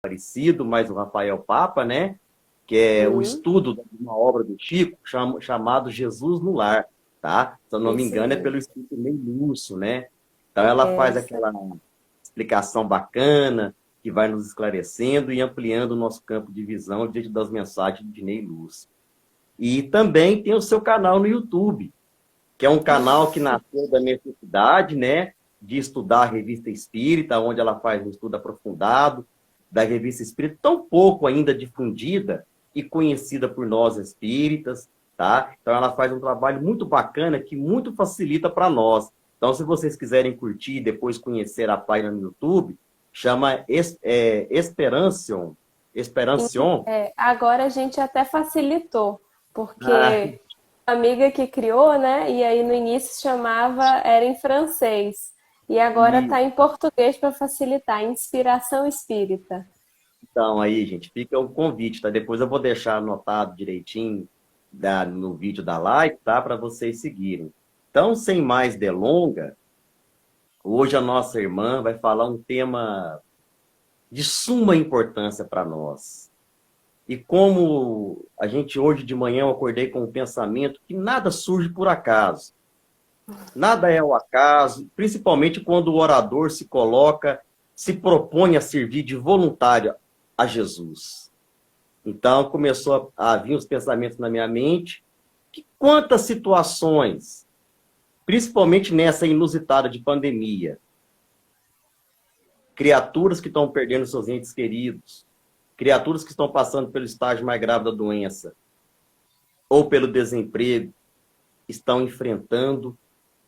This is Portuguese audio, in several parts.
parecido, mas o Rafael Papa, né? Que é o Uhum, estudo de uma obra do Chico chamado Jesus no Lar, tá? Se eu não me isso engano, é pelo mesmo. Espírito Ney Lúcio, né? Então ela É faz isso aí. aquela explicação bacana que vai nos esclarecendo e ampliando o nosso campo de visão diante das mensagens de Ney Lúcio. E também tem o seu canal no YouTube, que é um canal que nasceu da necessidade, né, de estudar a revista Espírita, onde ela faz um estudo aprofundado da revista Espírita, tão pouco ainda difundida e conhecida por nós espíritas, tá? Então ela faz um trabalho muito bacana que muito facilita para nós. Então, se vocês quiserem curtir e depois conhecer a página no YouTube, chama Esperancion. Esperancion. Agora a gente até facilitou, Ah, porque a amiga que criou, né? E aí no início chamava, era em francês. E agora e tá em português para facilitar, Inspiração Espírita. então, aí, gente, fica o convite, tá? Depois eu vou deixar anotado direitinho no vídeo da live, tá? Para vocês seguirem. Então, sem mais delonga, hoje a nossa irmã vai falar um tema de suma importância para nós. E como a gente hoje de manhã eu acordei com o pensamento que nada surge por acaso. Nada é o acaso, principalmente quando o orador se coloca, se propõe a servir de voluntário a Jesus. Então começou a vir os pensamentos na minha mente que quantas situações, principalmente nessa inusitada de pandemia, criaturas que estão perdendo seus entes queridos, criaturas que estão passando pelo estágio mais grave da doença ou pelo desemprego, estão enfrentando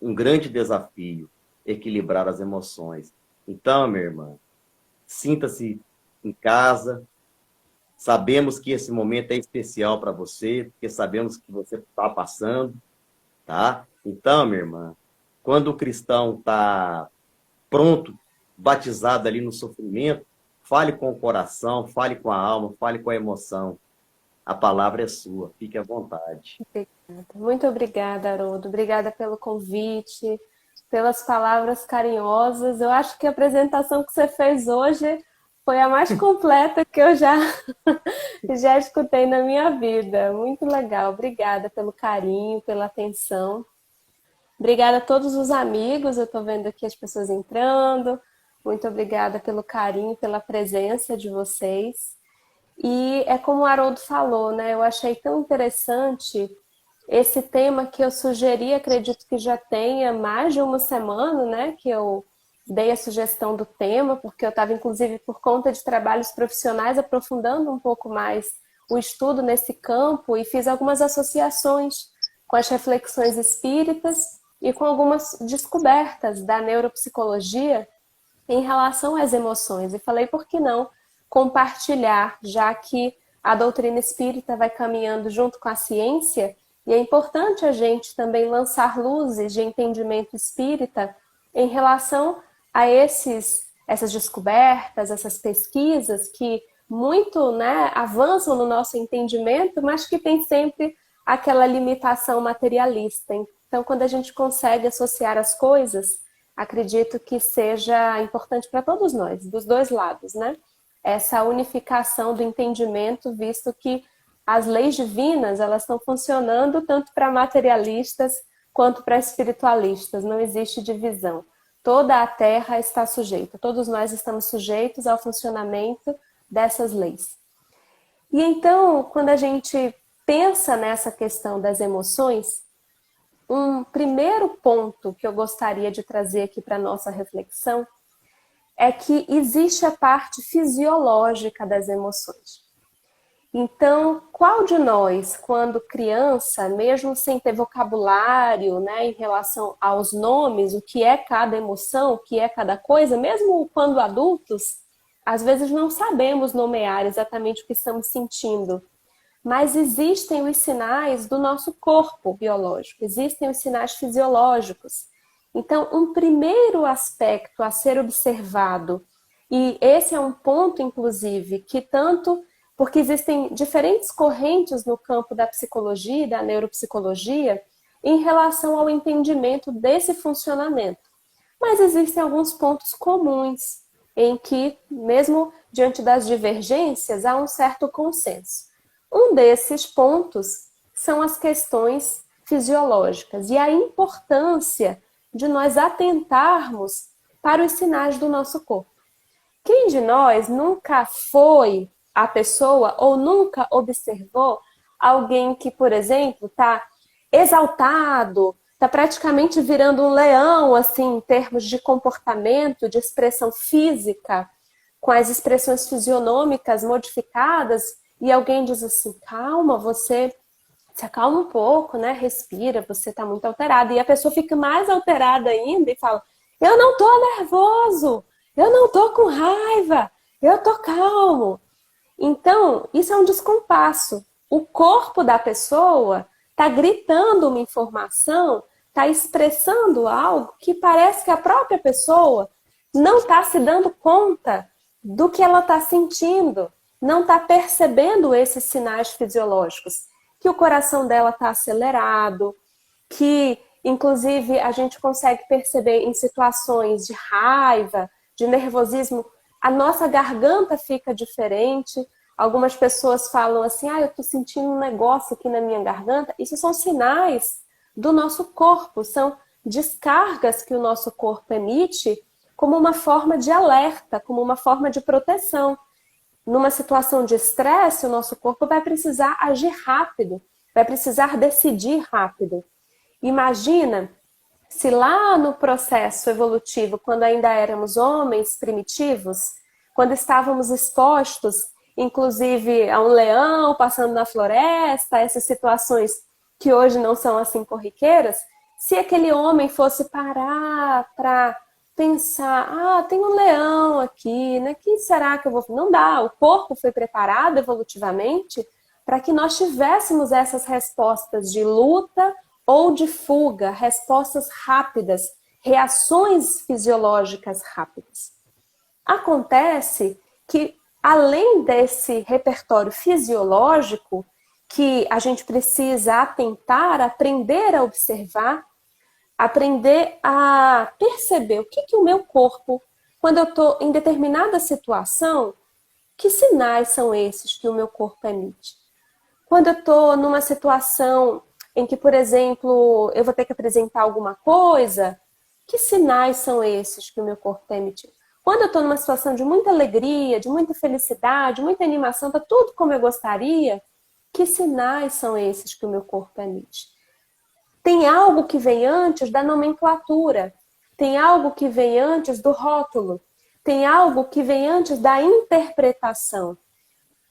um grande desafio, equilibrar as emoções. Então, minha irmã, sinta-se em casa. Sabemos que esse momento é especial para você, porque sabemos que você está passando, tá? Então, minha irmã, quando o cristão está pronto, batizado ali no sofrimento, fale com o coração, fale com a alma, fale com a emoção. A palavra é sua, fique à vontade. Muito obrigada, Haroldo. Obrigada pelo convite, pelas palavras carinhosas. Eu acho que a apresentação que você fez hoje foi a mais completa que eu já, já escutei na minha vida. Muito legal. Obrigada pelo carinho, pela atenção. Obrigada a todos os amigos. Eu estou vendo aqui as pessoas entrando. Muito obrigada pelo carinho, pela presença de vocês. E é como o Haroldo falou, né? Eu achei tão interessante esse tema que eu sugeri, acredito que já tenha mais de uma semana, né? Que eu dei a sugestão do tema, porque eu estava, inclusive, por conta de trabalhos profissionais, aprofundando um pouco mais o estudo nesse campo e fiz algumas associações com as reflexões espíritas e com algumas descobertas da neuropsicologia em relação às emoções. E falei, por que não compartilhar, já que a doutrina espírita vai caminhando junto com a ciência, e é importante a gente também lançar luzes de entendimento espírita em relação a essas descobertas, essas pesquisas que muito, né, avançam no nosso entendimento, mas que tem sempre aquela limitação materialista. Então, quando a gente consegue associar as coisas, acredito que seja importante para todos nós, dos dois lados, né? Essa unificação do entendimento, visto que as leis divinas, elas estão funcionando tanto para materialistas quanto para espiritualistas, não existe divisão. Toda a Terra está sujeita, todos nós estamos sujeitos ao funcionamento dessas leis. E então, quando a gente pensa nessa questão das emoções, um primeiro ponto que eu gostaria de trazer aqui para a nossa reflexão é que existe a parte fisiológica das emoções. Então, qual de nós, quando criança, mesmo sem ter vocabulário, né, em relação aos nomes, o que é cada emoção, o que é cada coisa, mesmo quando adultos, às vezes não sabemos nomear exatamente o que estamos sentindo, mas existem os sinais do nosso corpo biológico, existem os sinais fisiológicos. Então, um primeiro aspecto a ser observado, e esse é um ponto, inclusive, que tanto porque existem diferentes correntes no campo da psicologia e da neuropsicologia em relação ao entendimento desse funcionamento. Mas existem alguns pontos comuns. em que, mesmo diante das divergências, há um certo consenso. Um desses pontos são as questões fisiológicas e a importância de nós atentarmos para os sinais do nosso corpo. Quem de nós nunca foi a pessoa ou nunca observou alguém que, por exemplo, está exaltado, está praticamente virando um leão, assim, em termos de comportamento, de expressão física, com as expressões fisionômicas modificadas, e alguém diz assim, calma, você se acalma um pouco, né? Respira, você está muito alterado. E a pessoa fica mais alterada ainda e fala, eu não estou nervoso, eu não estou com raiva, eu estou calmo. Então, isso é um descompasso. O corpo da pessoa está gritando uma informação, está expressando algo que parece que a própria pessoa não está se dando conta do que ela está sentindo, não está percebendo esses sinais fisiológicos, que o coração dela está acelerado, que inclusive a gente consegue perceber em situações de raiva, de nervosismo, a nossa garganta fica diferente. Algumas pessoas falam assim, eu estou sentindo um negócio aqui na minha garganta. Isso são sinais do nosso corpo, são descargas que o nosso corpo emite como uma forma de alerta, como uma forma de proteção. Numa situação de estresse, o nosso corpo vai precisar agir rápido, vai precisar decidir rápido. Imagina se lá no processo evolutivo, quando ainda éramos homens primitivos, quando estávamos expostos, inclusive a um leão passando na floresta, essas situações que hoje não são assim corriqueiras, se aquele homem fosse parar para pensar, tem um leão aqui, né? Que será que eu vou... Não dá, o corpo foi preparado evolutivamente para que nós tivéssemos essas respostas de luta ou de fuga, respostas rápidas, reações fisiológicas rápidas. Acontece que, além desse repertório fisiológico, que a gente precisa atentar, aprender a observar, aprender a perceber o que o meu corpo, quando eu estou em determinada situação, que sinais são esses que o meu corpo emite? Quando eu estou numa situação em que, por exemplo, eu vou ter que apresentar alguma coisa, que sinais são esses que o meu corpo está emitindo? Quando eu estou numa situação de muita alegria, de muita felicidade, muita animação, está tudo como eu gostaria, que sinais são esses que o meu corpo emite? Tem algo que vem antes da nomenclatura, tem algo que vem antes do rótulo, tem algo que vem antes da interpretação,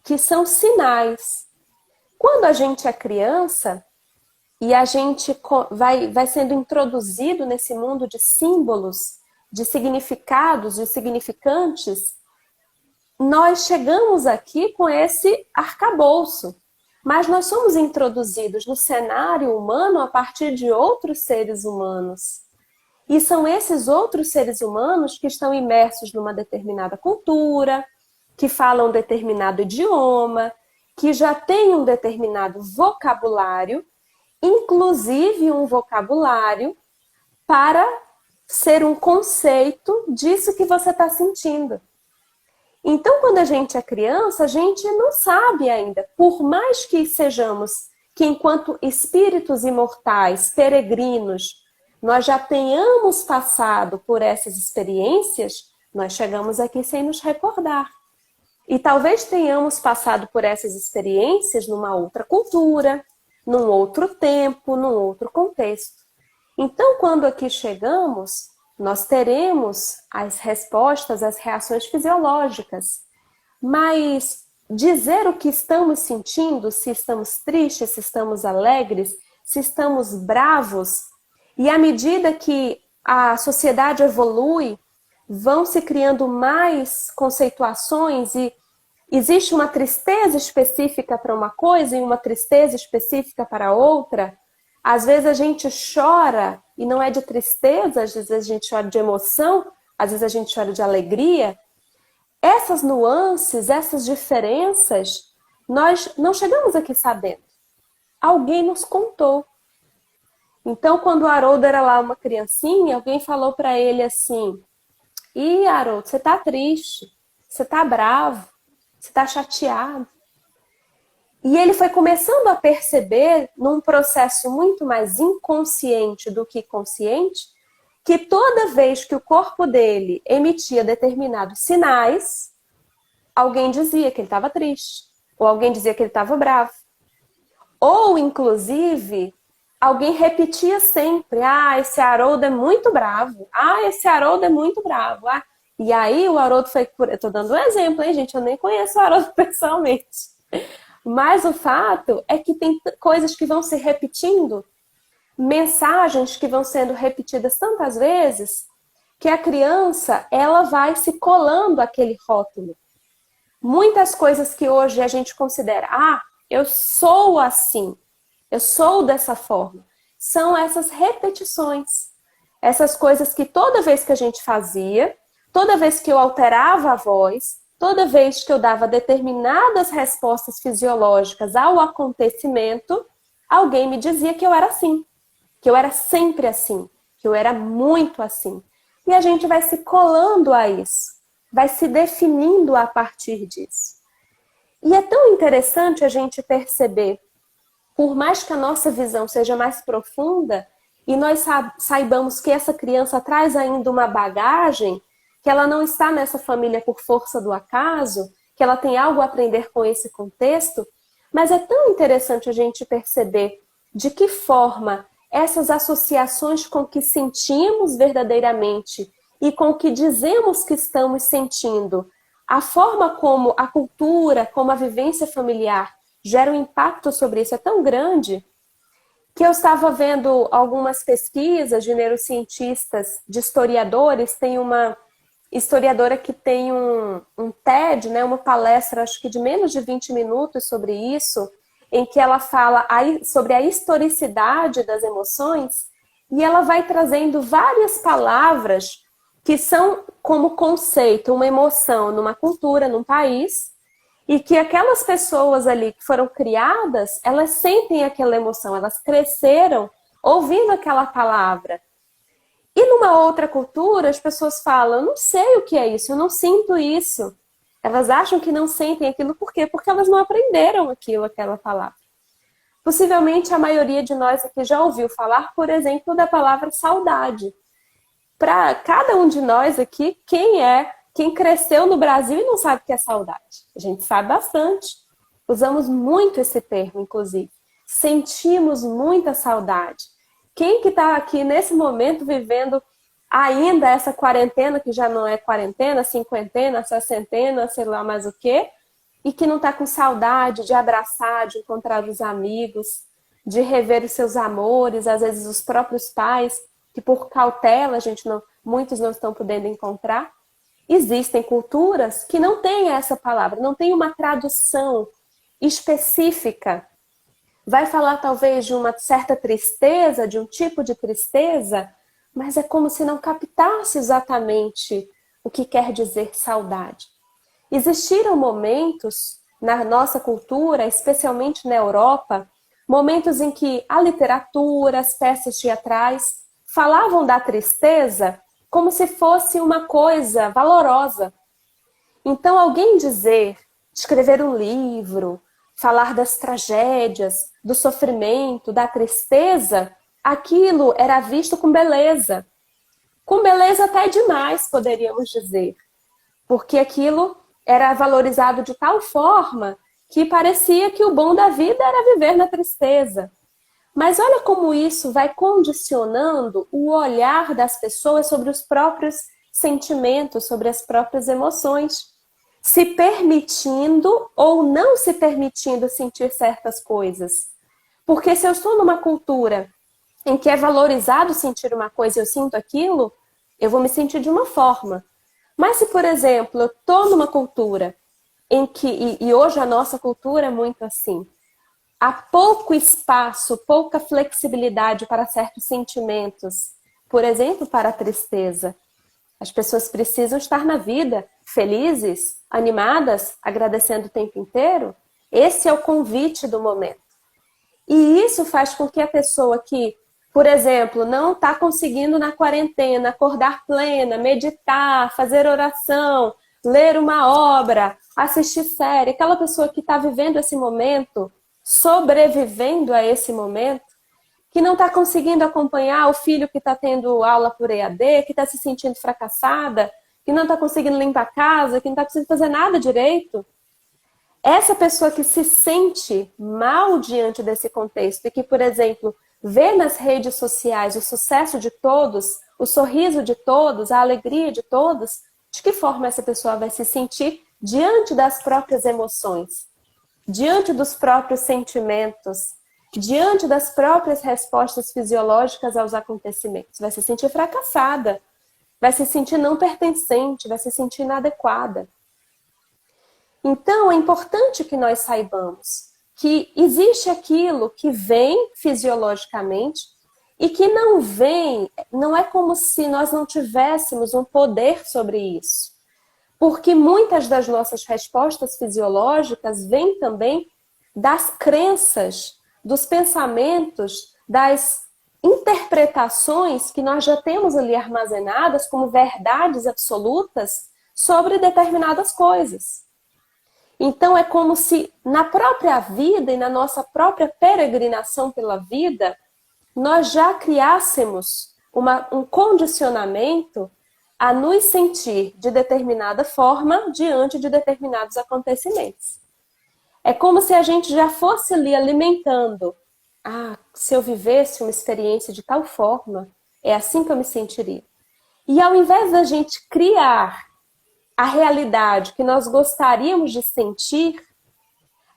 que são sinais. Quando a gente é criança e a gente vai sendo introduzido nesse mundo de símbolos, de significados, de significantes, nós chegamos aqui com esse arcabouço. Mas nós somos introduzidos no cenário humano a partir de outros seres humanos. E são esses outros seres humanos que estão imersos numa determinada cultura, que falam um determinado idioma, que já têm um determinado vocabulário, inclusive um vocabulário para ser um conceito disso que você está sentindo. Então, quando a gente é criança, a gente não sabe ainda, por mais que sejamos, que enquanto espíritos imortais, peregrinos, nós já tenhamos passado por essas experiências, nós chegamos aqui sem nos recordar. E talvez tenhamos passado por essas experiências numa outra cultura, num outro tempo, num outro contexto. Então, quando aqui chegamos, nós teremos as respostas, as reações fisiológicas. Mas dizer o que estamos sentindo, se estamos tristes, se estamos alegres, se estamos bravos, e à medida que a sociedade evolui, vão se criando mais conceituações e existe uma tristeza específica para uma coisa e uma tristeza específica para outra. Às vezes a gente chora e não é de tristeza, às vezes a gente chora de emoção, às vezes a gente chora de alegria. Essas nuances, essas diferenças, nós não chegamos aqui sabendo. Alguém nos contou. Então, quando o Haroldo era lá uma criancinha, alguém falou para ele assim, Ih, Haroldo, você tá triste, você tá bravo, você tá chateado. E ele foi começando a perceber, num processo muito mais inconsciente do que consciente, que toda vez que o corpo dele emitia determinados sinais, alguém dizia que ele estava triste, ou alguém dizia que ele estava bravo. Ou, inclusive, alguém repetia sempre: ah, esse Haroldo é muito bravo, ah, esse Haroldo é muito bravo. Ah. E aí o Haroldo foi... Eu estou dando um exemplo, hein, gente? Eu nem conheço o Haroldo pessoalmente. Mas o fato é que tem coisas que vão se repetindo, mensagens que vão sendo repetidas tantas vezes, que a criança, ela vai se colando àquele rótulo. Muitas coisas que hoje a gente considera, ah, eu sou assim, eu sou dessa forma, são essas repetições. Essas coisas que toda vez que a gente fazia, toda vez que eu alterava a voz, toda vez que eu dava determinadas respostas fisiológicas ao acontecimento, alguém me dizia que eu era assim, que eu era sempre assim, que eu era muito assim. E a gente vai se colando a isso, vai se definindo a partir disso. E é tão interessante a gente perceber, por mais que a nossa visão seja mais profunda, e nós saibamos que essa criança traz ainda uma bagagem, que ela não está nessa família por força do acaso, que ela tem algo a aprender com esse contexto, mas é tão interessante a gente perceber de que forma essas associações com o que sentimos verdadeiramente e com o que dizemos que estamos sentindo, a forma como a cultura, como a vivência familiar gera um impacto sobre isso é tão grande que eu estava vendo algumas pesquisas de neurocientistas, de historiadores. Tem uma historiadora que tem um TED, né, uma palestra, acho que de menos de 20 minutos sobre isso, em que ela fala sobre a historicidade das emoções, e ela vai trazendo várias palavras que são como conceito, uma emoção numa cultura, num país, e que aquelas pessoas ali que foram criadas, elas sentem aquela emoção, elas cresceram ouvindo aquela palavra. E numa outra cultura, as pessoas falam: eu não sei o que é isso, eu não sinto isso. Elas acham que não sentem aquilo, por quê? Porque elas não aprenderam aquela palavra. Possivelmente a maioria de nós aqui já ouviu falar, por exemplo, da palavra saudade. Para cada um de nós aqui, quem cresceu no Brasil e não sabe o que é saudade? A gente sabe bastante. Usamos muito esse termo, inclusive. Sentimos muita saudade. Quem que está aqui nesse momento vivendo ainda essa quarentena, que já não é quarentena, cinquentena, sessentena, sei lá mais o quê, e que não está com saudade de abraçar, de encontrar os amigos, de rever os seus amores, às vezes os próprios pais, que por cautela muitos não estão podendo encontrar. Existem culturas que não têm essa palavra, não tem uma tradução específica. Vai falar talvez de uma certa tristeza, de um tipo de tristeza, mas é como se não captasse exatamente o que quer dizer saudade. Existiram momentos na nossa cultura, especialmente na Europa, momentos em que a literatura, as peças teatrais falavam da tristeza como se fosse uma coisa valorosa. Então, alguém escrever um livro, falar das tragédias, do sofrimento, da tristeza, aquilo era visto com beleza. Com beleza até demais, poderíamos dizer. Porque aquilo era valorizado de tal forma que parecia que o bom da vida era viver na tristeza. Mas olha como isso vai condicionando o olhar das pessoas sobre os próprios sentimentos, sobre as próprias emoções, se permitindo ou não se permitindo sentir certas coisas. Porque se eu estou numa cultura em que é valorizado sentir uma coisa e eu sinto aquilo, eu vou me sentir de uma forma. Mas se, por exemplo, eu estou numa cultura em que, e hoje a nossa cultura é muito assim, há pouco espaço, pouca flexibilidade para certos sentimentos. Por exemplo, para a tristeza. As pessoas precisam estar na vida felizes, animadas, agradecendo o tempo inteiro. Esse é o convite do momento. E isso faz com que a pessoa que, por exemplo, não está conseguindo na quarentena acordar plena, meditar, fazer oração, ler uma obra, assistir série, aquela pessoa que está vivendo esse momento, sobrevivendo a esse momento, que não está conseguindo acompanhar o filho que está tendo aula por EAD, que está se sentindo fracassada, que não está conseguindo limpar a casa, que não está conseguindo fazer nada direito. Essa pessoa que se sente mal diante desse contexto e que, por exemplo, vê nas redes sociais o sucesso de todos, o sorriso de todos, a alegria de todos, de que forma essa pessoa vai se sentir diante das próprias emoções, diante dos próprios sentimentos, diante das próprias respostas fisiológicas aos acontecimentos? Vai se sentir fracassada, vai se sentir não pertencente, vai se sentir inadequada. Então, é importante que nós saibamos que existe aquilo que vem fisiologicamente e que não vem, não é como se nós não tivéssemos um poder sobre isso. Porque muitas das nossas respostas fisiológicas vêm também das crenças, dos pensamentos, das interpretações que nós já temos ali armazenadas como verdades absolutas sobre determinadas coisas. Então é como se na própria vida e na nossa própria peregrinação pela vida, nós já criássemos um condicionamento a nos sentir de determinada forma diante de determinados acontecimentos. É como se a gente já fosse ali alimentando. Ah, se eu vivesse uma experiência de tal forma, é assim que eu me sentiria. E ao invés da gente criar a realidade que nós gostaríamos de sentir,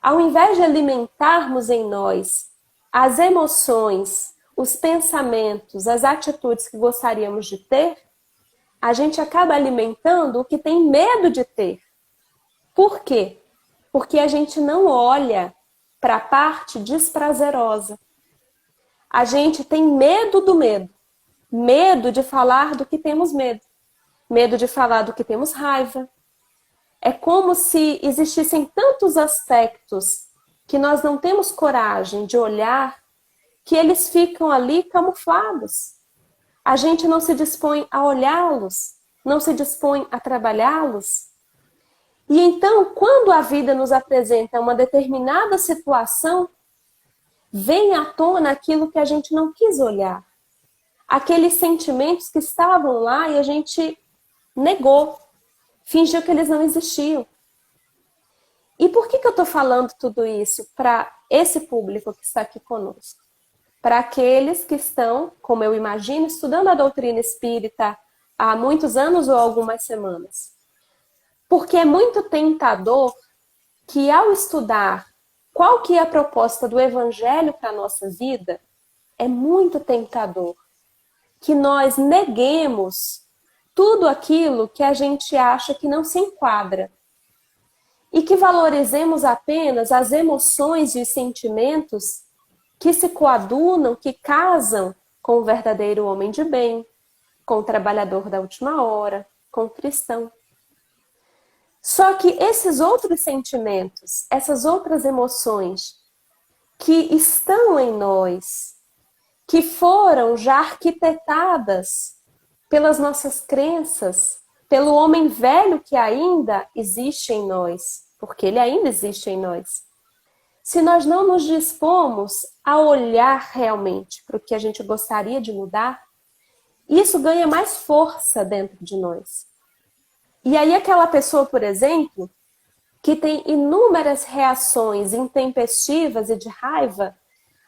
ao invés de alimentarmos em nós as emoções, os pensamentos, as atitudes que gostaríamos de ter, a gente acaba alimentando o que tem medo de ter. Por quê? Porque a gente não olha para a parte desprazerosa. A gente tem medo do medo. Medo de falar do que temos medo. Medo de falar do que temos raiva. É como se existissem tantos aspectos que nós não temos coragem de olhar, que eles ficam ali camuflados. A gente não se dispõe a olhá-los, não se dispõe a trabalhá-los. E então, quando a vida nos apresenta uma determinada situação, vem à tona aquilo que a gente não quis olhar. Aqueles sentimentos que estavam lá e a gente negou, fingiu que eles não existiam. E por que eu estou falando tudo isso para esse público que está aqui conosco? Para aqueles que estão, como eu imagino, estudando a doutrina espírita há muitos anos ou algumas semanas. Porque é muito tentador que ao estudar qual que é a proposta do Evangelho para a nossa vida, é muito tentador que nós neguemos tudo aquilo que a gente acha que não se enquadra. E que valorizemos apenas as emoções e os sentimentos que se coadunam, que casam com o verdadeiro homem de bem, com o trabalhador da última hora, com o cristão. Só que esses outros sentimentos, essas outras emoções que estão em nós, que foram já arquitetadas pelas nossas crenças, pelo homem velho que ainda existe em nós, porque ele ainda existe em nós. Se nós não nos dispomos a olhar realmente para o que a gente gostaria de mudar, isso ganha mais força dentro de nós. E aí aquela pessoa, por exemplo, que tem inúmeras reações intempestivas e de raiva,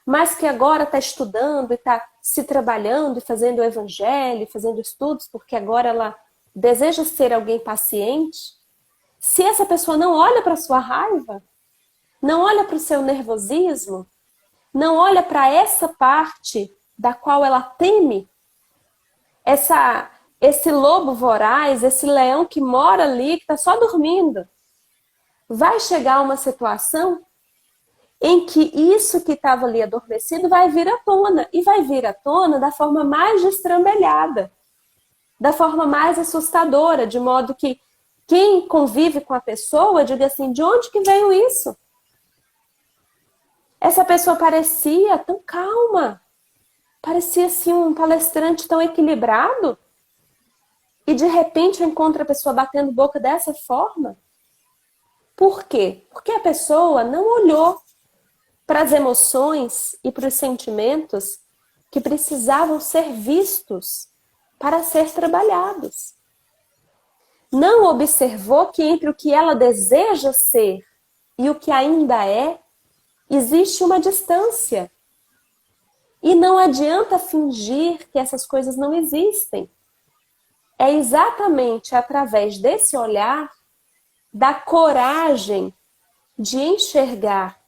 mas que agora está estudando e está se trabalhando e fazendo o evangelho, fazendo estudos, porque agora ela deseja ser alguém paciente. Se essa pessoa não olha para a sua raiva, não olha para o seu nervosismo, não olha para essa parte da qual ela teme, esse lobo voraz, esse leão que mora ali, que está só dormindo, vai chegar uma situação em que isso que estava ali adormecido vai vir à tona. E vai vir à tona da forma mais destrambelhada, da forma mais assustadora, de modo que quem convive com a pessoa diga assim, de onde que veio isso? Essa pessoa parecia tão calma. Parecia assim um palestrante tão equilibrado e de repente eu encontro a pessoa batendo boca dessa forma. Por quê? Porque a pessoa não olhou para as emoções e para os sentimentos que precisavam ser vistos para ser trabalhados. Não observou que entre o que ela deseja ser e o que ainda é, existe uma distância. E não adianta fingir que essas coisas não existem. É exatamente através desse olhar, da coragem de enxergar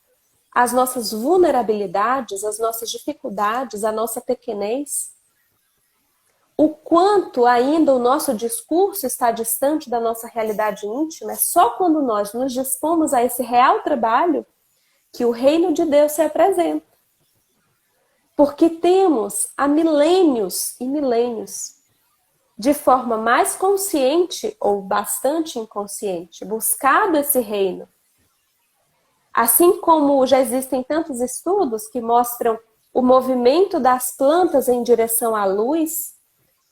as nossas vulnerabilidades, as nossas dificuldades, a nossa pequenez, o quanto ainda o nosso discurso está distante da nossa realidade íntima, é só quando nós nos dispomos a esse real trabalho que o reino de Deus se apresenta. Porque temos há milênios e milênios, de forma mais consciente ou bastante inconsciente, buscado esse reino. Assim como já existem tantos estudos que mostram o movimento das plantas em direção à luz,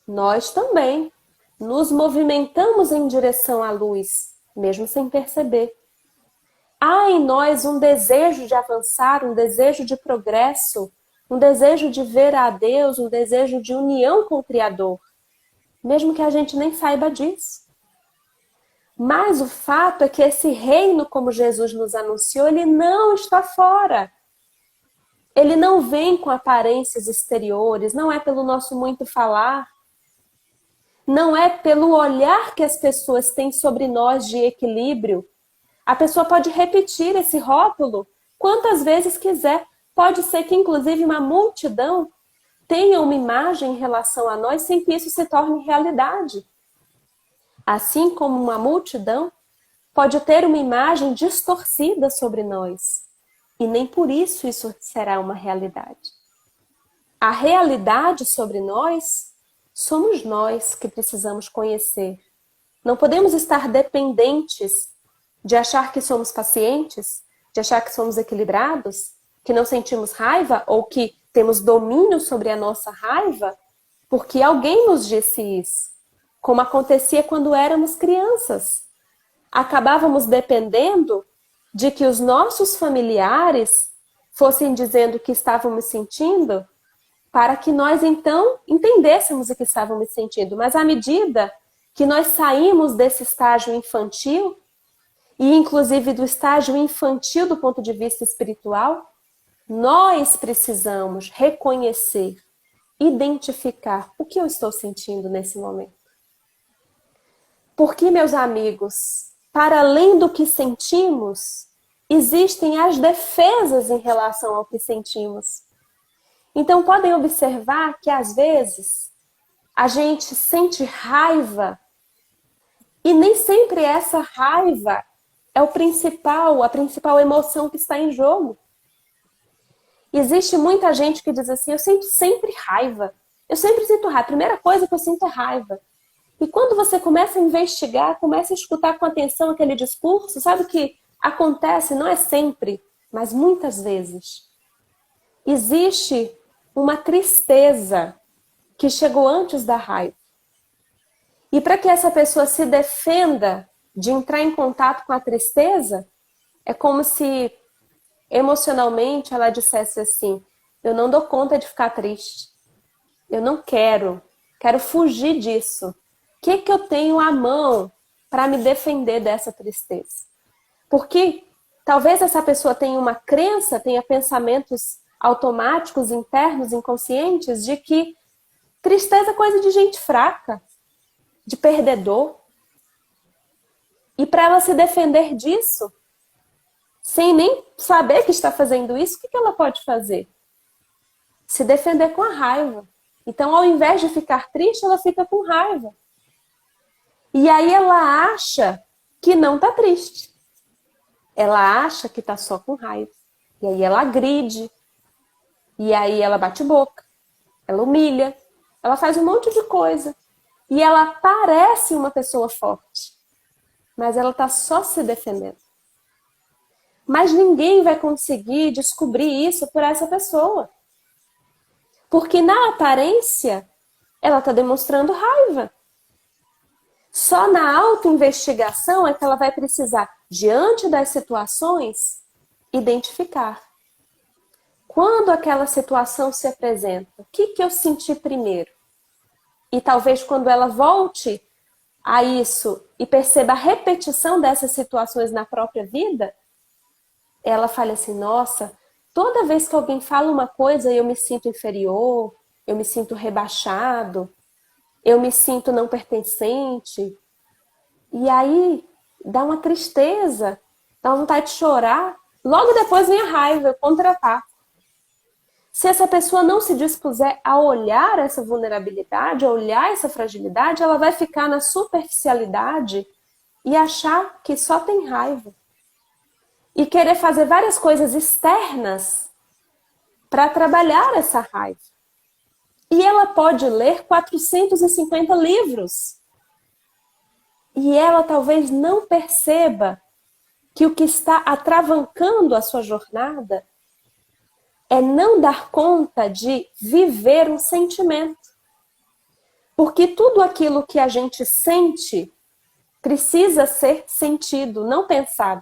nós também nos movimentamos em direção à luz, mesmo sem perceber. Há em nós um desejo de avançar, um desejo de progresso, um desejo de ver a Deus, um desejo de união com o Criador, mesmo que a gente nem saiba disso. Mas o fato é que esse reino, como Jesus nos anunciou, ele não está fora. Ele não vem com aparências exteriores, não é pelo nosso muito falar, não é pelo olhar que as pessoas têm sobre nós de equilíbrio. A pessoa pode repetir esse rótulo quantas vezes quiser. Pode ser que, inclusive, uma multidão tenha uma imagem em relação a nós sem que isso se torne realidade. Assim como uma multidão pode ter uma imagem distorcida sobre nós. E nem por isso será uma realidade. A realidade sobre nós somos nós que precisamos conhecer. Não podemos estar dependentes de achar que somos pacientes, de achar que somos equilibrados, que não sentimos raiva ou que temos domínio sobre a nossa raiva, porque alguém nos disse isso, como acontecia quando éramos crianças. Acabávamos dependendo de que os nossos familiares fossem dizendo o que estávamos sentindo, para que nós então entendêssemos o que estávamos sentindo. Mas à medida que nós saímos desse estágio infantil, e inclusive do estágio infantil do ponto de vista espiritual, nós precisamos reconhecer, identificar o que eu estou sentindo nesse momento. Porque, meus amigos, para além do que sentimos, existem as defesas em relação ao que sentimos. Então, podem observar que, às vezes, a gente sente raiva e nem sempre essa raiva é a principal emoção que está em jogo. Existe muita gente que diz assim, eu sinto sempre raiva. Eu sempre sinto raiva. A primeira coisa que eu sinto é raiva. E quando você começa a investigar, começa a escutar com atenção aquele discurso, sabe o que acontece? Não é sempre, mas muitas vezes. Existe uma tristeza que chegou antes da raiva. E para que essa pessoa se defenda de entrar em contato com a tristeza, é como se emocionalmente ela dissesse assim, eu não dou conta de ficar triste. Eu não quero fugir disso. O que eu tenho à mão para me defender dessa tristeza? Porque talvez essa pessoa tenha uma crença, tenha pensamentos automáticos, internos, inconscientes, de que tristeza é coisa de gente fraca, de perdedor. E para ela se defender disso, sem nem saber que está fazendo isso, o que ela pode fazer? Se defender com a raiva. Então, ao invés de ficar triste, ela fica com raiva. E aí ela acha que não está triste. Ela acha que está só com raiva. E aí ela agride. E aí ela bate boca. Ela humilha. Ela faz um monte de coisa. E ela parece uma pessoa forte. Mas ela está só se defendendo. Mas ninguém vai conseguir descobrir isso por essa pessoa. Porque na aparência, ela está demonstrando raiva. Só na autoinvestigação é que ela vai precisar, diante das situações, identificar. Quando aquela situação se apresenta, o que eu senti primeiro? E talvez quando ela volte a isso e perceba a repetição dessas situações na própria vida, ela fala assim, nossa, toda vez que alguém fala uma coisa eu me sinto inferior, eu me sinto rebaixado, eu me sinto não pertencente. E aí dá uma tristeza, dá uma vontade de chorar. Logo depois vem a raiva, o contraparte. Se essa pessoa não se dispuser a olhar essa vulnerabilidade, a olhar essa fragilidade, ela vai ficar na superficialidade e achar que só tem raiva. E querer fazer várias coisas externas para trabalhar essa raiva. E ela pode ler 450 livros. E ela talvez não perceba que o que está atravancando a sua jornada é não dar conta de viver um sentimento. Porque tudo aquilo que a gente sente precisa ser sentido, não pensado.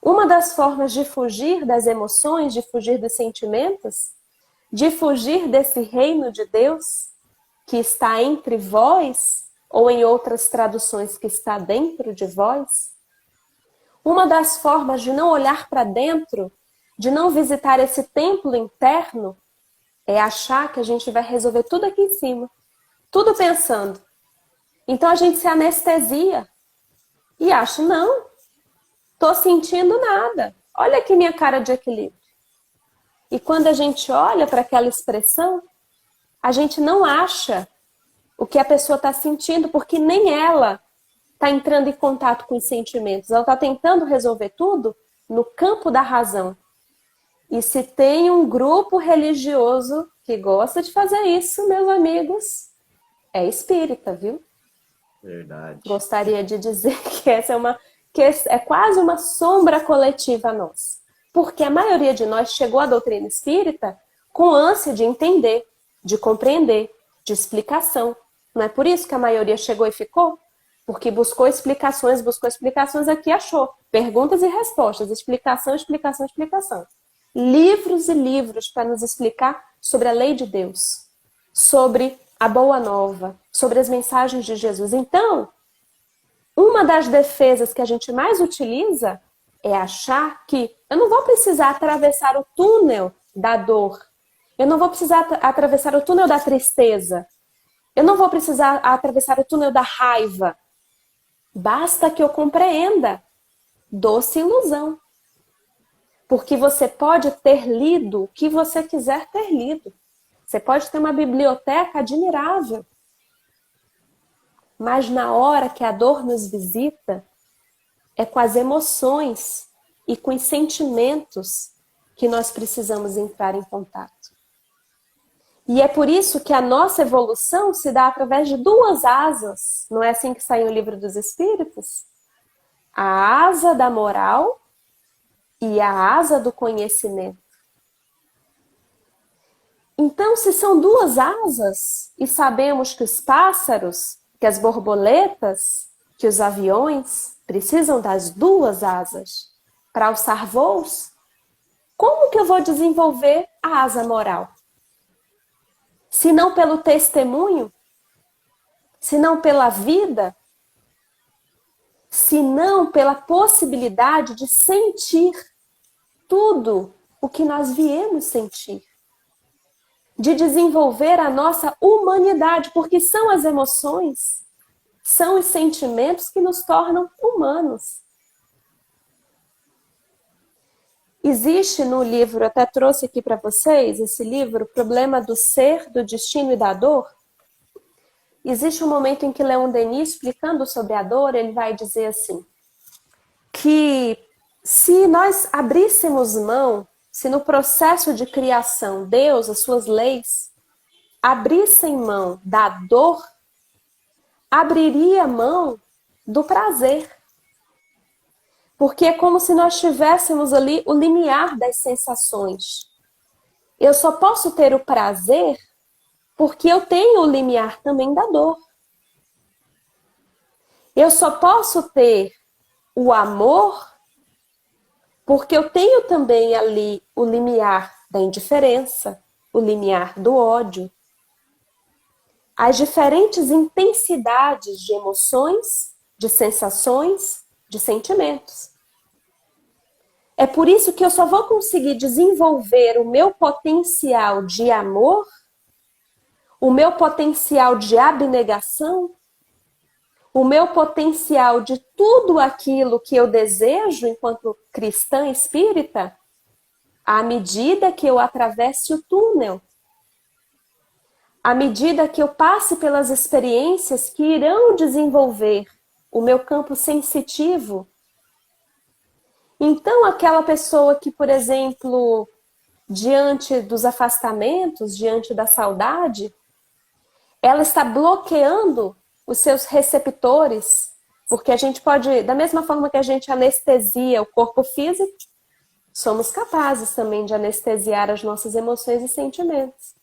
Uma das formas de fugir das emoções, de fugir dos sentimentos, de fugir desse reino de Deus que está entre vós, ou em outras traduções que está dentro de vós, uma das formas de não olhar para dentro, de não visitar esse templo interno, é achar que a gente vai resolver tudo aqui em cima, tudo pensando. Então a gente se anestesia e acha, não, tô sentindo nada. Olha aqui minha cara de equilíbrio. E quando a gente olha para aquela expressão, a gente não acha o que a pessoa está sentindo, porque nem ela está entrando em contato com os sentimentos. Ela está tentando resolver tudo no campo da razão. E se tem um grupo religioso que gosta de fazer isso, meus amigos, é espírita, viu? Verdade. Gostaria de dizer que essa é quase uma sombra coletiva nossa. Porque a maioria de nós chegou à doutrina espírita com ânsia de entender, de compreender, de explicação. Não é por isso que a maioria chegou e ficou? Porque buscou explicações aqui, achou. Perguntas e respostas, explicação, explicação, explicação. Livros e livros para nos explicar sobre a lei de Deus, sobre a boa nova, sobre as mensagens de Jesus. Então, uma das defesas que a gente mais utiliza é achar que eu não vou precisar atravessar o túnel da dor, eu não vou precisar atravessar o túnel da tristeza, eu não vou precisar atravessar o túnel da raiva. Basta que eu compreenda. Doce ilusão. Porque você pode ter lido o que você quiser ter lido. Você pode ter uma biblioteca admirável. Mas na hora que a dor nos visita, é com as emoções e com os sentimentos que nós precisamos entrar em contato. E é por isso que a nossa evolução se dá através de duas asas. Não é assim que sai o Livro dos Espíritos? A asa da moral e a asa do conhecimento. Então, se são duas asas, e sabemos que os pássaros, que as borboletas, que os aviões precisam das duas asas para alçar voos, como que eu vou desenvolver a asa moral? Se não pelo testemunho, se não pela vida, se não pela possibilidade de sentir tudo o que nós viemos sentir. De desenvolver a nossa humanidade, porque são as emoções, são os sentimentos que nos tornam humanos. Existe no livro, eu até trouxe aqui para vocês, esse livro, O Problema do Ser, do Destino e da Dor. Existe um momento em que Leon Denis, explicando sobre a dor, ele vai dizer assim, que se nós abríssemos mão, se no processo de criação Deus, as suas leis, abrissem mão da dor, abriria mão do prazer. Porque é como se nós tivéssemos ali o limiar das sensações. Eu só posso ter o prazer porque eu tenho o limiar também da dor. Eu só posso ter o amor porque eu tenho também ali o limiar da indiferença, o limiar do ódio. As diferentes intensidades de emoções, de sensações, de sentimentos. É por isso que eu só vou conseguir desenvolver o meu potencial de amor, o meu potencial de abnegação, o meu potencial de tudo aquilo que eu desejo enquanto cristã espírita, à medida que eu atravesse o túnel, à medida que eu passe pelas experiências que irão desenvolver o meu campo sensitivo. Então, aquela pessoa que, por exemplo, diante dos afastamentos, diante da saudade, ela está bloqueando os seus receptores, porque a gente pode, da mesma forma que a gente anestesia o corpo físico, somos capazes também de anestesiar as nossas emoções e sentimentos.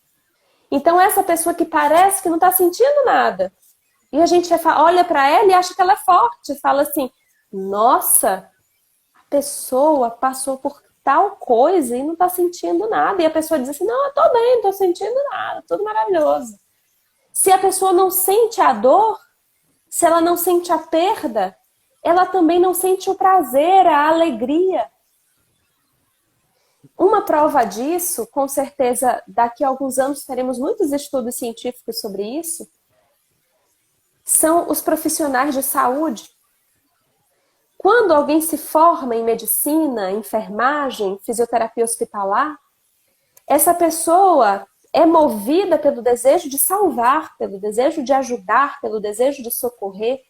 Então, essa pessoa que parece que não está sentindo nada, e a gente olha para ela e acha que ela é forte, fala assim, nossa, a pessoa passou por tal coisa e não está sentindo nada. E a pessoa diz assim, não, eu estou bem, não estou sentindo nada, tudo maravilhoso. Se a pessoa não sente a dor, se ela não sente a perda, ela também não sente o prazer, a alegria. Uma prova disso, com certeza, daqui a alguns anos teremos muitos estudos científicos sobre isso, são os profissionais de saúde. Quando alguém se forma em medicina, enfermagem, fisioterapia hospitalar, essa pessoa é movida pelo desejo de salvar, pelo desejo de ajudar, pelo desejo de socorrer.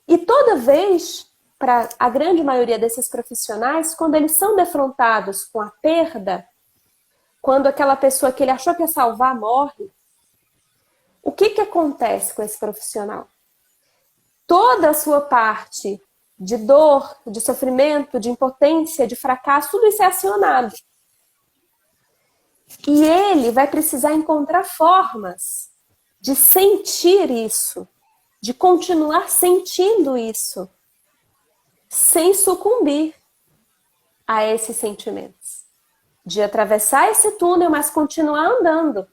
E toda vez, para a grande maioria desses profissionais, quando eles são defrontados com a perda, quando aquela pessoa que ele achou que ia salvar morre, o que acontece com esse profissional? Toda a sua parte de dor, de sofrimento, de impotência, de fracasso, tudo isso é acionado. E ele vai precisar encontrar formas de sentir isso, de continuar sentindo isso, sem sucumbir a esses sentimentos. De atravessar esse túnel, mas continuar andando.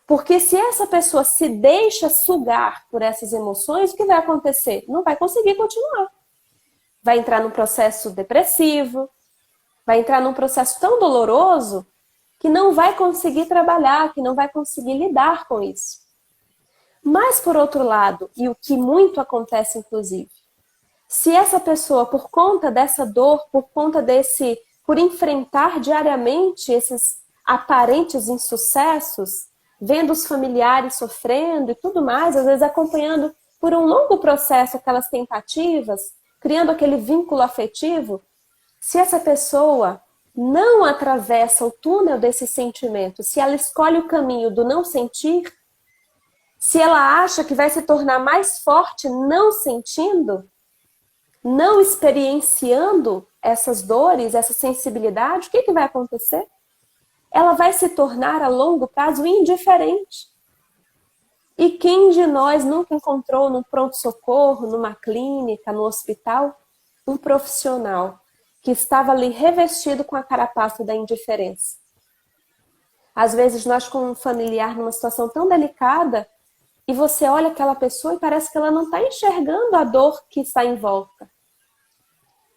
Porque se essa pessoa se deixa sugar por essas emoções, o que vai acontecer? Não vai conseguir continuar. Vai entrar num processo depressivo, vai entrar num processo tão doloroso que não vai conseguir trabalhar, que não vai conseguir lidar com isso. Mas, por outro lado, e o que muito acontece, inclusive, se essa pessoa, por conta dessa dor, por enfrentar diariamente esses aparentes insucessos, vendo os familiares sofrendo e tudo mais, às vezes acompanhando por um longo processo aquelas tentativas, criando aquele vínculo afetivo, se essa pessoa não atravessa o túnel desse sentimento, se ela escolhe o caminho do não sentir, se ela acha que vai se tornar mais forte não sentindo, não experienciando essas dores, essa sensibilidade, o que vai acontecer? Ela vai se tornar a longo prazo indiferente. E quem de nós nunca encontrou num pronto-socorro, numa clínica, no hospital, um profissional que estava ali revestido com a carapaça da indiferença? Às vezes nós com um familiar numa situação tão delicada e você olha aquela pessoa e parece que ela não está enxergando a dor que está em volta.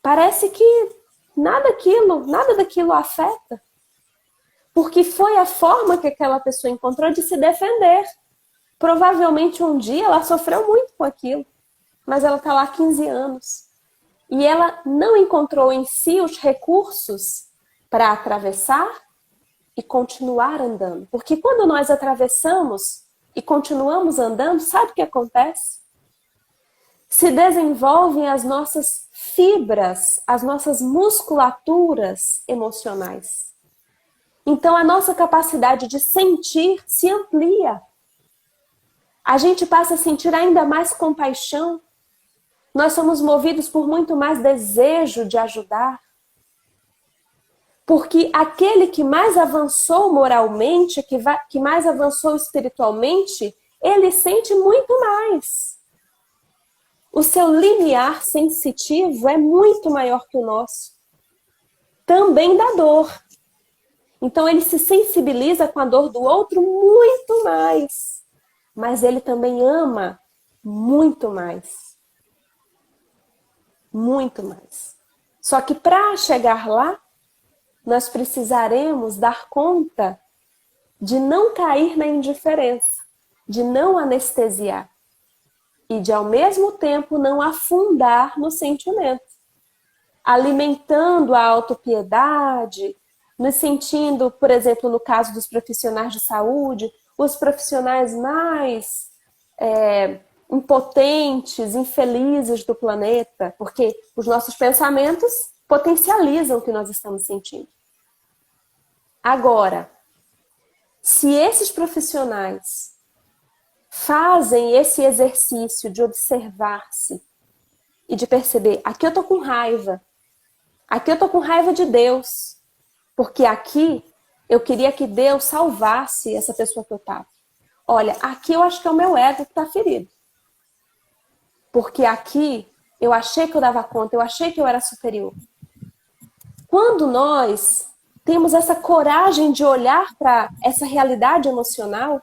Parece que nada daquilo a afeta. Porque foi a forma que aquela pessoa encontrou de se defender. Provavelmente um dia ela sofreu muito com aquilo, mas ela está lá há 15 anos. E ela não encontrou em si os recursos para atravessar e continuar andando. Porque quando nós atravessamos e continuamos andando, sabe o que acontece? Se desenvolvem as nossas fibras, as nossas musculaturas emocionais. Então a nossa capacidade de sentir se amplia. A gente passa a sentir ainda mais compaixão. Nós somos movidos por muito mais desejo de ajudar. Porque aquele que mais avançou moralmente, que mais avançou espiritualmente, ele sente muito mais. O seu limiar sensitivo é muito maior que o nosso. Também da dor. Então ele se sensibiliza com a dor do outro muito mais. Mas ele também ama muito mais. Muito mais. Só que para chegar lá, nós precisaremos dar conta de não cair na indiferença, de não anestesiar e de, ao mesmo tempo, não afundar no sentimento, alimentando a autopiedade, nos sentindo, por exemplo, no caso dos profissionais de saúde, os profissionais mais impotentes, infelizes do planeta, porque os nossos pensamentos potencializam o que nós estamos sentindo. Agora, se esses profissionais fazem esse exercício de observar-se e de perceber, aqui eu tô com raiva de Deus, porque aqui eu queria que Deus salvasse essa pessoa que eu estava. Olha, aqui eu acho que é o meu ego que está ferido. Porque aqui eu achei que eu dava conta, eu achei que eu era superior. Quando nós temos essa coragem de olhar para essa realidade emocional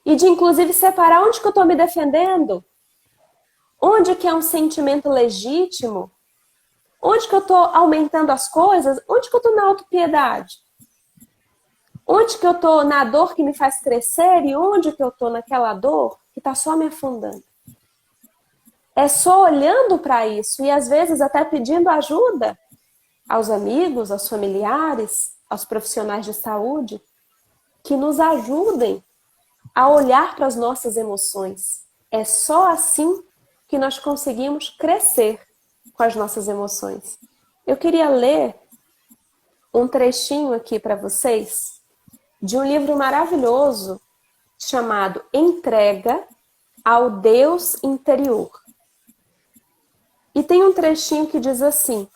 e de, inclusive, separar onde que eu estou me defendendo, onde que é um sentimento legítimo, onde que eu estou aumentando as coisas, onde que eu estou na autopiedade, onde que eu estou na dor que me faz crescer e onde que eu estou naquela dor que está só me afundando. É só olhando para isso e, às vezes, até pedindo ajuda aos amigos, aos familiares, aos profissionais de saúde, que nos ajudem a olhar para as nossas emoções. É só assim que nós conseguimos crescer com as nossas emoções. Eu queria ler um trechinho aqui para vocês de um livro maravilhoso chamado Entrega ao Deus Interior. E tem um trechinho que diz assim: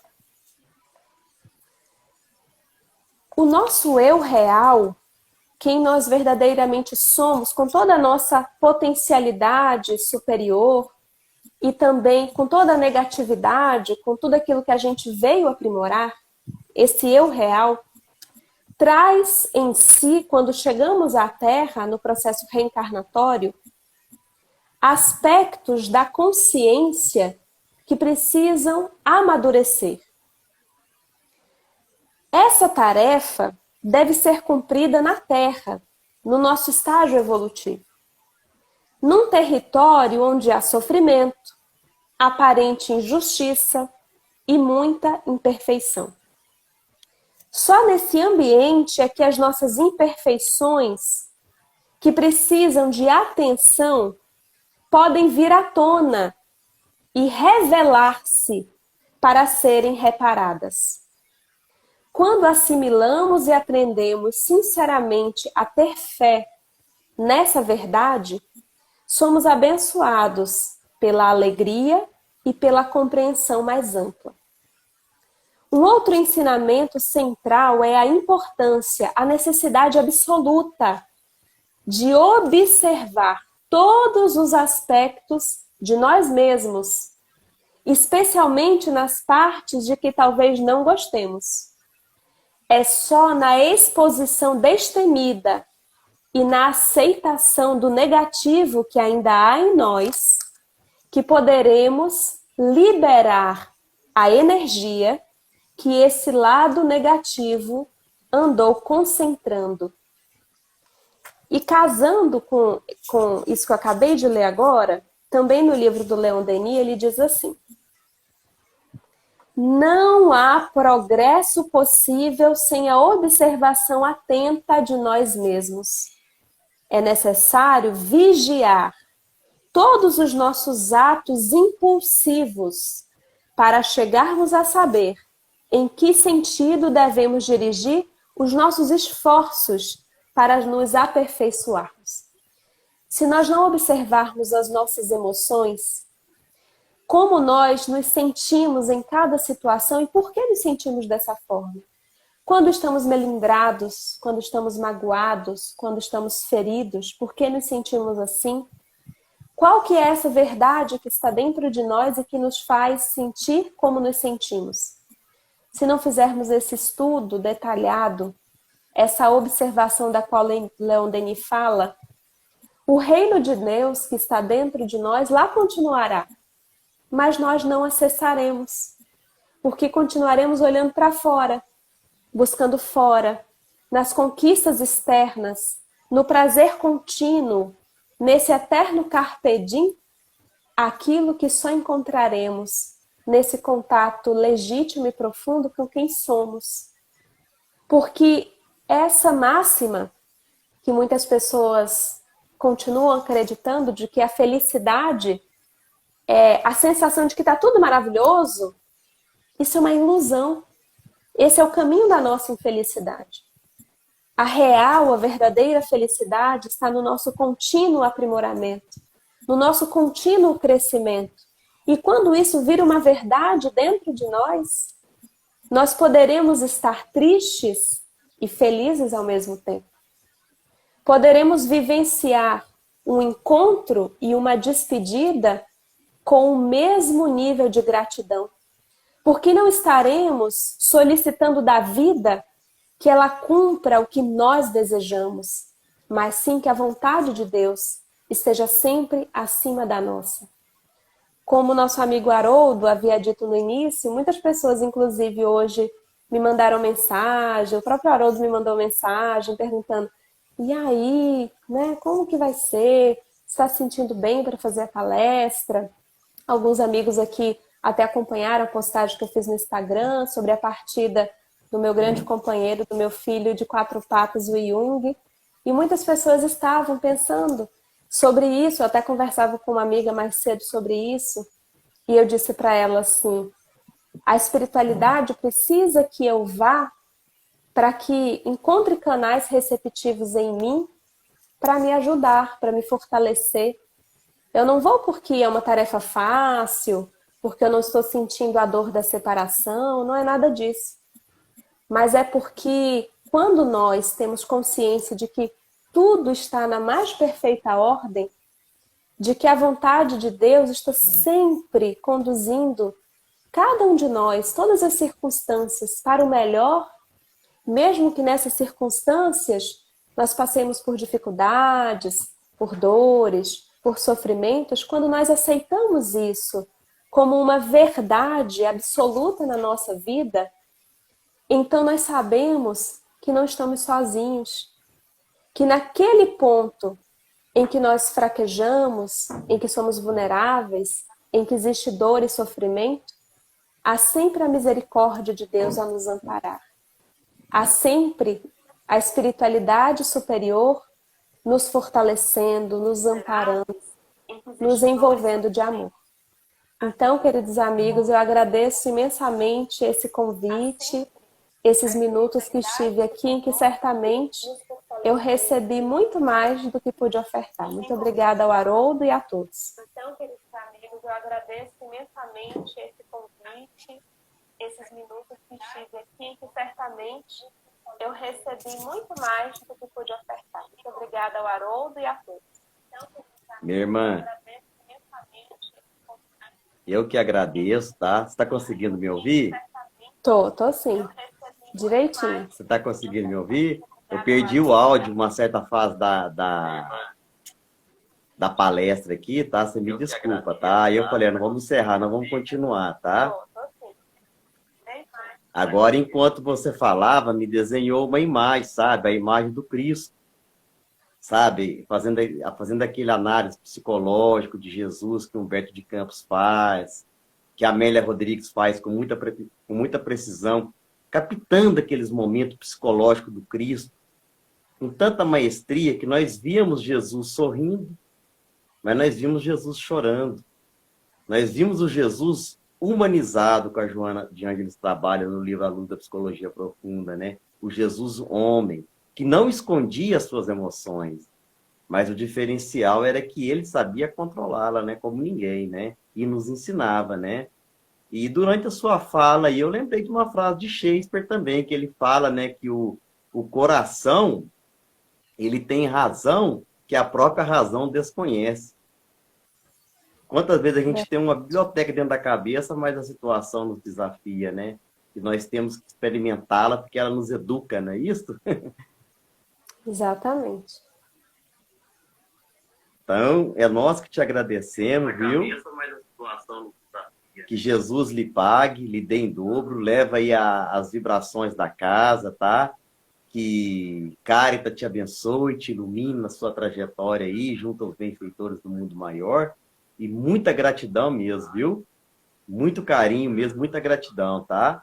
o nosso eu real, quem nós verdadeiramente somos, com toda a nossa potencialidade superior e também com toda a negatividade, com tudo aquilo que a gente veio aprimorar, esse eu real, traz em si, quando chegamos à Terra, no processo reencarnatório, aspectos da consciência que precisam amadurecer. Essa tarefa deve ser cumprida na Terra, no nosso estágio evolutivo. Num território onde há sofrimento, aparente injustiça e muita imperfeição. Só nesse ambiente é que as nossas imperfeições, que precisam de atenção, podem vir à tona e revelar-se para serem reparadas. Quando assimilamos e aprendemos sinceramente a ter fé nessa verdade, somos abençoados pela alegria e pela compreensão mais ampla. Um outro ensinamento central é a importância, a necessidade absoluta de observar todos os aspectos de nós mesmos, especialmente nas partes de que talvez não gostemos. É só na exposição destemida e na aceitação do negativo que ainda há em nós que poderemos liberar a energia que esse lado negativo andou concentrando. E casando com isso que eu acabei de ler agora, também no livro do Leon Denis, ele diz assim: não há progresso possível sem a observação atenta de nós mesmos. É necessário vigiar todos os nossos atos impulsivos para chegarmos a saber em que sentido devemos dirigir os nossos esforços para nos aperfeiçoarmos. Se nós não observarmos as nossas emoções, como nós nos sentimos em cada situação e por que nos sentimos dessa forma? Quando estamos melindrados, quando estamos magoados, quando estamos feridos, por que nos sentimos assim? Qual que é essa verdade que está dentro de nós e que nos faz sentir como nos sentimos? Se não fizermos esse estudo detalhado, essa observação da qual Leon Denis fala, o reino de Deus que está dentro de nós lá continuará, mas nós não acessaremos, porque continuaremos olhando para fora, buscando fora, nas conquistas externas, no prazer contínuo, nesse eterno carpe diem, aquilo que só encontraremos nesse contato legítimo e profundo com quem somos. Porque essa máxima que muitas pessoas continuam acreditando de que a felicidade é a sensação de que está tudo maravilhoso, isso é uma ilusão. Esse é o caminho da nossa infelicidade. A real, a verdadeira felicidade está no nosso contínuo aprimoramento, no nosso contínuo crescimento. E quando isso vira uma verdade dentro de nós poderemos estar tristes e felizes ao mesmo tempo. Poderemos vivenciar um encontro e uma despedida com o mesmo nível de gratidão. Porque não estaremos solicitando da vida que ela cumpra o que nós desejamos, mas sim que a vontade de Deus esteja sempre acima da nossa. Como nosso amigo Haroldo havia dito no início, muitas pessoas, inclusive hoje, me mandaram mensagem, o próprio Haroldo me mandou mensagem perguntando: e aí, né, como que vai ser? Está se sentindo bem para fazer a palestra? Alguns amigos aqui até acompanharam a postagem que eu fiz no Instagram sobre a partida do meu grande companheiro, do meu filho de 4 patas, o Jung. E muitas pessoas estavam pensando sobre isso. Eu até conversava com uma amiga mais cedo sobre isso. E eu disse para ela assim: a espiritualidade precisa que eu vá para que encontre canais receptivos em mim para me ajudar, para me fortalecer. Eu não vou porque é uma tarefa fácil, porque eu não estou sentindo a dor da separação, não é nada disso. Mas é porque quando nós temos consciência de que tudo está na mais perfeita ordem, de que a vontade de Deus está sempre conduzindo cada um de nós, todas as circunstâncias, para o melhor, mesmo que nessas circunstâncias nós passemos por dificuldades, por dores, por sofrimentos, quando nós aceitamos isso como uma verdade absoluta na nossa vida, então nós sabemos que não estamos sozinhos, que naquele ponto em que nós fraquejamos, em que somos vulneráveis, em que existe dor e sofrimento, há sempre a misericórdia de Deus a nos amparar. Há sempre a espiritualidade superior nos fortalecendo, nos amparando, nos envolvendo de amor. Então, queridos amigos, eu agradeço imensamente esse convite, esses minutos que estive aqui, em que certamente eu recebi muito mais do que pude ofertar. Muito obrigada ao Haroldo e a todos. Então, queridos amigos, eu agradeço imensamente esse convite, esses minutos que estive aqui, em que certamente eu recebi muito mais do que pude ofertar. Muito obrigada ao Haroldo e a todos. Minha irmã, eu que agradeço, tá? Você está conseguindo me ouvir? Tô sim. Direitinho. Você está conseguindo me ouvir? Eu perdi o áudio uma certa fase da palestra aqui, tá? Você me desculpa, tá? Aí eu falei: não vamos encerrar, não vamos continuar, tá? Agora, enquanto você falava, me desenhou uma imagem, sabe? A imagem do Cristo, sabe? Fazendo aquele análise psicológico de Jesus que Humberto de Campos faz, que a Amélia Rodrigues faz com muita precisão, captando aqueles momentos psicológicos do Cristo, com tanta maestria, que nós víamos Jesus sorrindo, mas nós vimos Jesus chorando. Nós vimos o Jesus humanizado, com a Joana de Ângeles trabalha no livro A Luz da Psicologia Profunda, né? O Jesus homem, que não escondia as suas emoções, mas o diferencial era que ele sabia controlá-la, né? Como ninguém, né? E nos ensinava, né? E durante a sua fala aí, eu lembrei de uma frase de Shakespeare também, que ele fala, né, que o coração, ele tem razão que a própria razão desconhece. Quantas vezes a gente tem uma biblioteca dentro da cabeça, mas a situação nos desafia, né? E nós temos que experimentá-la porque ela nos educa, não é isso? Exatamente. Então, é nós que te agradecemos, viu? Que Jesus lhe pague, lhe dê em dobro, leva aí as vibrações da casa, tá? Que Cárita te abençoe, te ilumine na sua trajetória aí, junto aos benfeitores do mundo maior. E muita gratidão mesmo, viu? Muito carinho mesmo, muita gratidão, tá?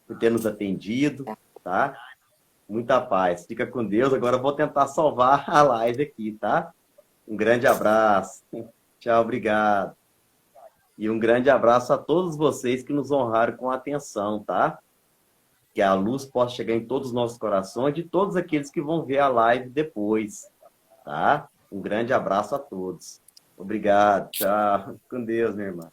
Por ter nos atendido, tá? Muita paz. Fica com Deus. Agora eu vou tentar salvar a live aqui, tá? Um grande abraço. Tchau, obrigado. E um grande abraço a todos vocês que nos honraram com a atenção, tá? Que a luz possa chegar em todos os nossos corações, de todos aqueles que vão ver a live depois, tá? Um grande abraço a todos. Obrigado. Tchau. Com Deus, minha irmã.